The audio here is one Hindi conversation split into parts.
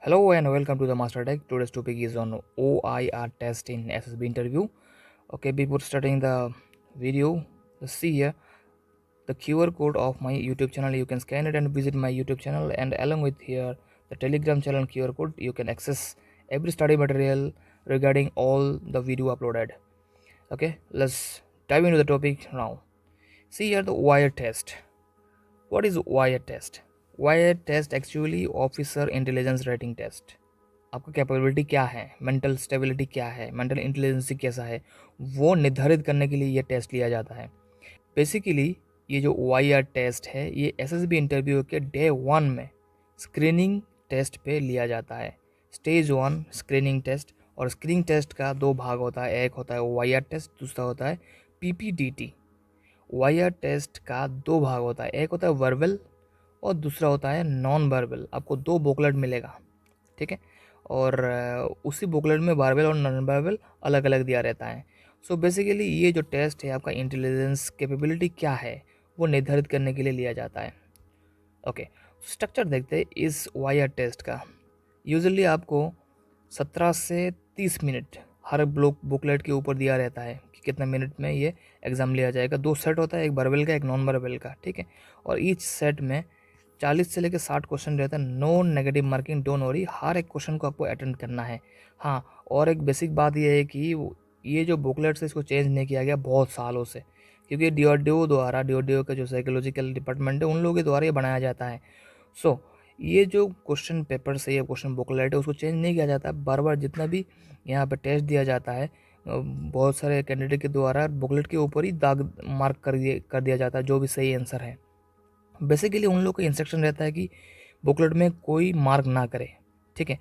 Hello and welcome to the Master Tech. Today's topic is on OIR test in SSB interview. Okay, before starting the video, let's see here the QR code of my YouTube channel. You can scan it and visit my YouTube channel, and along with here the Telegram channel QR code, you can access every study material regarding all the video uploaded. Okay, let's dive into the topic now. See here the OIR test. What is OIR test? OIR test actually Officer Intelligence Rating Test. आपका कैपेबिलिटी क्या है, मेंटल स्टेबिलिटी क्या है, मेंटल इंटेलिजेंसी कैसा है, वो निर्धारित करने के लिए ये टेस्ट लिया जाता है। बेसिकली ये जो OIR टेस्ट है ये SSB इंटरव्यू के डे 1 में स्क्रीनिंग टेस्ट पे लिया जाता है। स्टेज 1 स्क्रीनिंग टेस्ट, और स्क्रीनिंग टेस्ट का दो भाग होता है, एक होता है OIR टेस्ट, दूसरा होता है PPDT। OIR टेस्ट का दो भाग होता है, एक होता है वर्बल और दूसरा होता है नॉन वर्बल। आपको दो बुकलेट मिलेगा, ठीक है, और उसी बुकलेट में वर्बल और नॉन वर्बल अलग अलग दिया रहता है। सो बेसिकली ये जो टेस्ट है आपका इंटेलिजेंस कैपेबिलिटी क्या है वो निर्धारित करने के लिए लिया जाता है। ओके, स्ट्रक्चर देखते हैं इस OIR टेस्ट का। यूजुअली आपको 17 से 30 मिनट हर बुकलेट के ऊपर दिया रहता है कि कितने मिनट में ये एग्ज़ाम लिया जाएगा। दो सेट होता है, एक वर्बल का एक नॉन वर्बल का, ठीक है, और ईच सेट में 40 से लेकर 60 क्वेश्चन रहता है। No negative marking, don't worry, हर एक क्वेश्चन को आपको अटेंड करना है। हाँ, और एक बेसिक बात यह है कि ये जो बुकलेट्स है इसको चेंज नहीं किया गया बहुत सालों से, क्योंकि DRDO का जो साइकोलॉजिकल डिपार्टमेंट है उन लोगों के द्वारा ये बनाया जाता है। सो ये जो क्वेश्चन पेपर से या क्वेश्चन बुकलेट है उसको चेंज नहीं किया जाता। बार बार जितना भी यहाँ पे टेस्ट दिया जाता है बहुत सारे कैंडिडेट के द्वारा बुकलेट के ऊपर ही दाग मार्क कर दिया जाता है जो भी सही आंसर है। बेसिकली उन लोग का इंस्ट्रक्शन रहता है कि बुकलेट में कोई मार्क ना करे, ठीक है।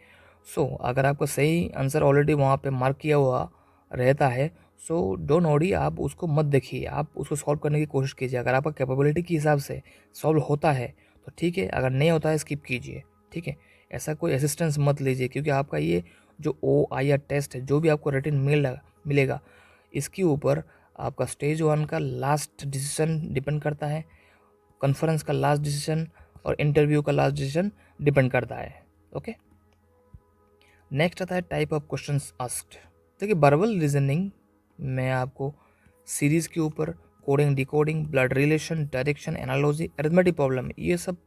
सो अगर आपका सही आंसर ऑलरेडी वहाँ पे मार्क किया हुआ रहता है, सो डोंट वरी, आप उसको मत देखिए, आप उसको सॉल्व करने की कोशिश कीजिए। अगर आपका कैपेबिलिटी के हिसाब से सॉल्व होता है तो ठीक है, अगर नहीं होता है स्किप कीजिए, ठीक है। ऐसा कोई असिस्टेंस मत लीजिए, क्योंकि आपका ये जो OIR टेस्ट है, जो भी आपको रिटन मिलेगा, इसके ऊपर आपका स्टेज 1 का लास्ट डिसीजन डिपेंड करता है, कॉन्फ्रेंस का लास्ट डिसीजन और इंटरव्यू का लास्ट डिसीजन डिपेंड करता है। ओके, नेक्स्ट आता है टाइप ऑफ क्वेश्चंस आस्क्ड। देखिए, वर्बल रीजनिंग में आपको सीरीज के ऊपर coding, decoding, blood relation, direction, analogy, arithmetic problem, ये सब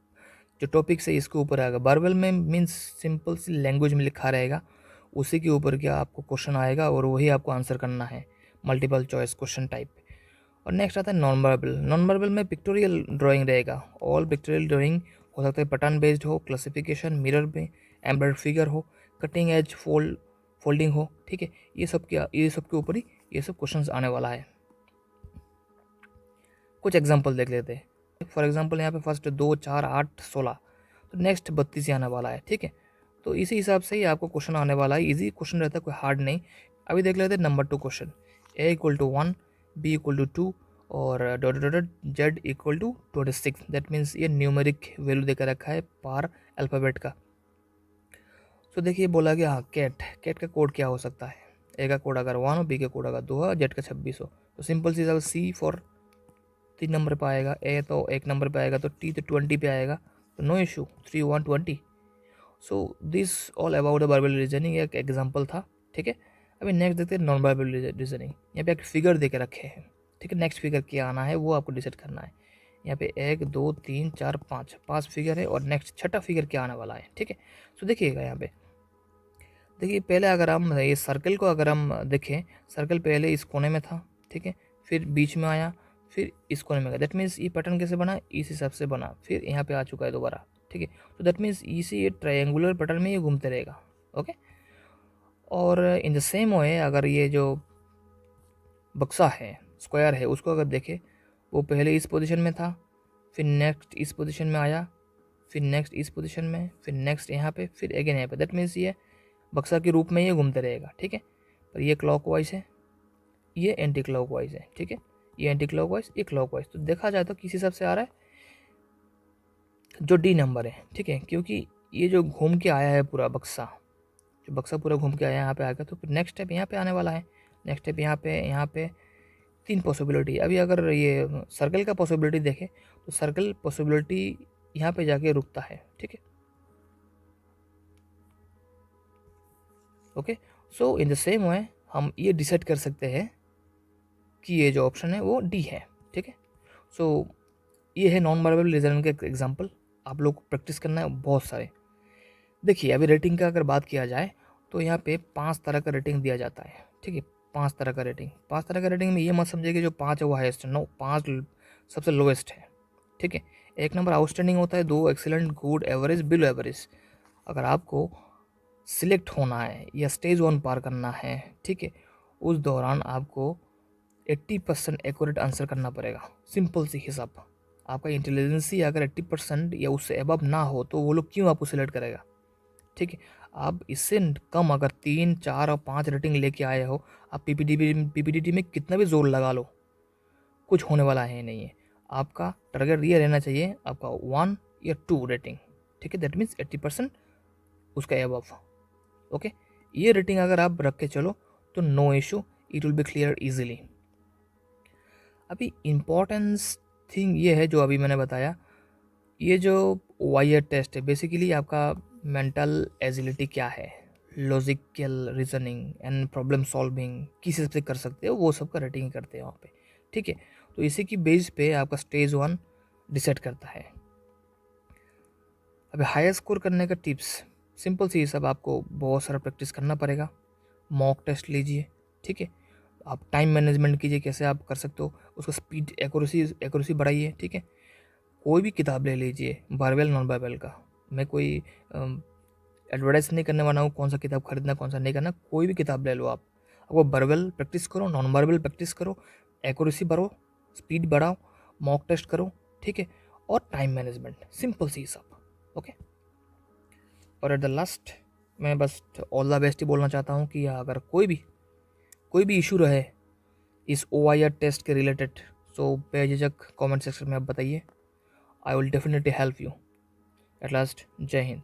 जो टॉपिक्स है इसके ऊपर आएगा। वर्बल में मीन्स सिंपल सी लैंग्वेज में लिखा रहेगा, उसी के ऊपर क्या आपको क्वेश्चन आएगा और वही आपको आंसर करना है, मल्टीपल चॉइस क्वेश्चन टाइप। और नेक्स्ट आता है नॉन वर्बल। नॉन वर्बल में पिक्टोरियल ड्राइंग रहेगा। ऑल पिक्टोरियल ड्राइंग हो सकता है पैटर्न बेस्ड हो, क्लासिफिकेशन, मिरर में एम्बेडेड फिगर हो, कटिंग एज फोल्डिंग हो, ठीक है। ये सब के ऊपर ही ये सब क्वेश्चंस आने वाला है। कुछ एग्जांपल देख लेते हैं। फॉर एग्जांपल यहाँ पे फर्स्ट 2, 4, 8, 16, तो नेक्स्ट 32 ही आने वाला है, ठीक है। तो इसी हिसाब से ही आपको क्वेश्चन आने वाला है। इजी क्वेश्चन रहता है, कोई हार्ड नहीं। अभी देख लेते हैं नंबर 2 क्वेश्चन। A = 1, B = 2 और Z = 26। दैट मीन्स ये न्यूमेरिक वैल्यू देकर रखा है पार अल्फ़ाबेट का। तो देखिए बोला गया, हाँ, कैट का कोड क्या हो सकता है। ए का कोड अगर 1 हो, बी का कोड अगर 2 हो, जेड का 26 हो, तो सिंपल सी हिसाब सी फॉर 3 नंबर पे आएगा, ए तो 1 नंबर पे आएगा, तो टी तो 20 पे आएगा, तो no issue, 3 1 20। So this all about the verbal reasoning, एक एग्जांपल था, ठीक है। अभी नेक्स्ट देखते हैं नॉन वर्बल रीजनिंग। यहाँ पे एक फिगर दे के रखे हैं, ठीक है। नेक्स्ट फिगर क्या आना है वो आपको डिसाइड करना है। यहाँ पे 1 2 3 4 5 फिगर है, और नेक्स्ट छठा फिगर क्या आने वाला है, ठीक है। सो देखिएगा यहाँ पे, देखिए पहले अगर हम ये सर्कल को अगर हम देखें, सर्कल पहले इस कोने में था, ठीक है, फिर बीच में आया, फिर इस कोने में गया। दैट मीन्स ये पैटर्न कैसे बना, इस हिसाब से बना, फिर यहाँ पे आ चुका है दोबारा, ठीक है। तो दैट मीन्स इसी ये ट्रायंगुलर पैटर्न में ये घूमते रहेगा। ओके, और इन द सेम वे अगर ये जो बक्सा है, स्क्वायर है, उसको अगर देखें, वो पहले इस पोजीशन में था, फिर नेक्स्ट इस पोजीशन में आया, फिर नेक्स्ट इस पोजीशन में, फिर नेक्स्ट यहाँ पे, फिर अगेन यहाँ पे। दैट मीन्स ये बक्सा के रूप में ये घूमते रहेगा, ठीक है। पर ये क्लॉकवाइज है, ये एंटी क्लॉकवाइज है, ठीक है। ये एंटी क्लॉकवाइज, ये क्लॉकवाइज। तो देखा जाए तो किस हिसाब से आ रहा है, जो डी नंबर है, ठीक है, क्योंकि ये जो घूम के आया है पूरा बक्सा, जो बक्सा पूरा घूम के आया है यहाँ पे आएगा, तो फिर नेक्स्ट स्टेप यहाँ पे आने वाला है। नेक्स्ट स्टेप यहाँ पे 3 पॉसिबिलिटी। अभी अगर ये सर्कल का पॉसिबिलिटी देखें तो सर्कल पॉसिबिलिटी यहाँ पे जाके रुकता है, ठीक है। Okay, so in the same way हम ये डिसाइड कर सकते हैं कि ये जो ऑप्शन है वो डी है। ठीक है, सो ये है नॉन वर्बल रीजनिंग का एग्जांपल। आप लोग को प्रैक्टिस करना है बहुत सारे। देखिए अभी रेटिंग का अगर बात किया जाए तो यहाँ पे 5 तरह का रेटिंग दिया जाता है। ठीक है, 5 तरह का रेटिंग। 5 तरह का रेटिंग में ये मत समझिए कि जो 5 है वो हाईएस्ट है, नो, 5 सबसे लोएस्ट है। ठीक है, 1 नंबर आउटस्टैंडिंग होता है, 2 excellent, good, average, below average. अगर आपको सिलेक्ट होना है या स्टेज 1 पार करना है, ठीक है, उस दौरान आपको 80% एक्यूरेट आंसर करना पड़ेगा। सिंपल सी हिसाब। आपका इंटेलिजेंसी अगर 80% या उससे अबव ना हो तो वो लोग क्यों आपको सिलेक्ट करेगा। ठीक है, आप इससे कम अगर 3, 4 और 5 रेटिंग लेके आए हो, आप पीपीटीटी में कितना भी जोर लगा लो, कुछ होने वाला है नहीं है। आपका टारगेट ये रहना चाहिए आपका 1 या 2 रेटिंग। ठीक है, दैट मीन्स 80% उसका अबव। ओके, ये रेटिंग अगर आप रख के चलो तो no issue, it will be clear easily. अभी इम्पोर्टेंस थिंग ये है जो अभी मैंने बताया, ये जो वायर टेस्ट है बेसिकली आपका मेंटल एजिलिटी क्या है, logical reasoning and problem solving किस हिसाब से कर सकते हो, वो सब का रेटिंग करते हैं वहाँ पे। ठीक है, तो इसी की बेस पे आपका स्टेज 1 डिसाइड करता है। अभी हायर स्कोर करने का टिप्स सिंपल सी सब, आपको बहुत सारा प्रैक्टिस करना पड़ेगा। मॉक टेस्ट लीजिए। ठीक है, आप टाइम मैनेजमेंट कीजिए, कैसे आप कर सकते हो उसका स्पीड, एक्यूरेसी बढ़ाइए। ठीक है, कोई भी किताब ले लीजिए, वर्बल नॉन वर्बल का। मैं कोई एडवर्टाइज नहीं करने वाला हूँ कौन सा किताब खरीदना कौन सा नहीं करना, कोई भी किताब ले लो आप। वो वर्बल प्रैक्टिस करो, नॉन वर्बल प्रैक्टिस करो, एक्यूरेसी बढ़ाओ, स्पीड बढ़ाओ, मॉक टेस्ट करो। ठीक है, और टाइम मैनेजमेंट, सिंपल सी सब। ओके, और एट द लास्ट मैं बस ऑल द बेस्ट ही बोलना चाहता हूँ कि अगर कोई भी इशू रहे इस OIR टेस्ट के रिलेटेड, सो बेझिझक कमेंट सेक्शन में आप बताइए। I will definitely help you. At last, जय हिंद।